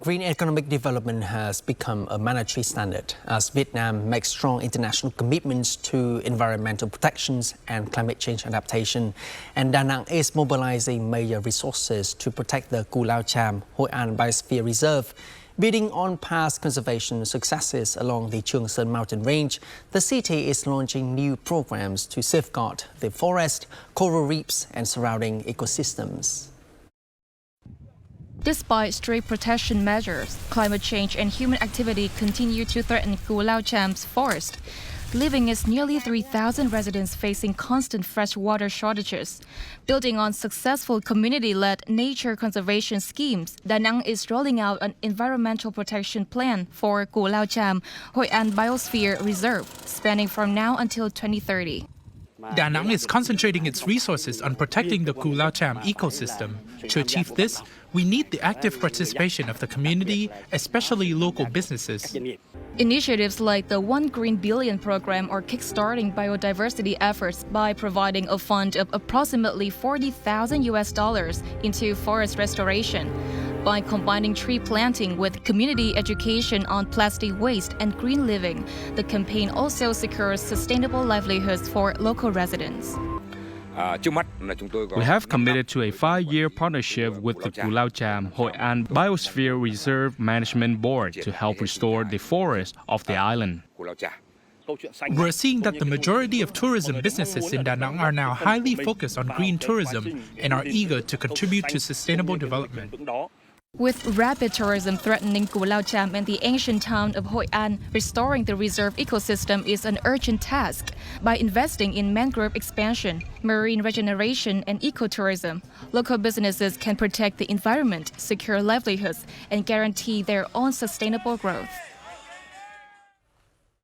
Green economic development has become a mandatory standard as Viet Nam makes strong international commitments to environmental protections and climate change adaptation. And Da Nang is mobilizing major resources to protect the Cù Lao Chàm, Hội An Biosphere Reserve. Building on past conservation successes along the Trường Sơn mountain range, the city is launching new programs to safeguard the forest, coral reefs and surrounding ecosystems. Despite strict protection measures, climate change and human activity continue to threaten Cù Lao Chàm's forest, leaving its nearly 3,000 residents facing constant freshwater shortages. Building on successful community-led nature conservation schemes, Da Nang is rolling out an environmental protection plan for Cù Lao Chàm, Hội An Biosphere Reserve, spanning from now until 2030. Da Nang is concentrating its resources on protecting the Cù Lao Chàm ecosystem. To achieve this, we need the active participation of the community, especially local businesses. Initiatives like the One Green Billion program are kickstarting biodiversity efforts by providing a fund of approximately $40,000 into forest restoration. By combining tree planting with community education on plastic waste and green living, the campaign also secures sustainable livelihoods for local residents. We have committed to a 5-year partnership with the Cù Lao Chàm Hội An Biosphere Reserve Management Board to help restore the forest of the island. We're seeing that the majority of tourism businesses in Da Nang are now highly focused on green tourism and are eager to contribute to sustainable development. With rapid tourism threatening Cù Lao Chàm and the ancient town of Hội An, restoring the reserve ecosystem is an urgent task. By investing in mangrove expansion, marine regeneration and ecotourism, local businesses can protect the environment, secure livelihoods, and guarantee their own sustainable growth.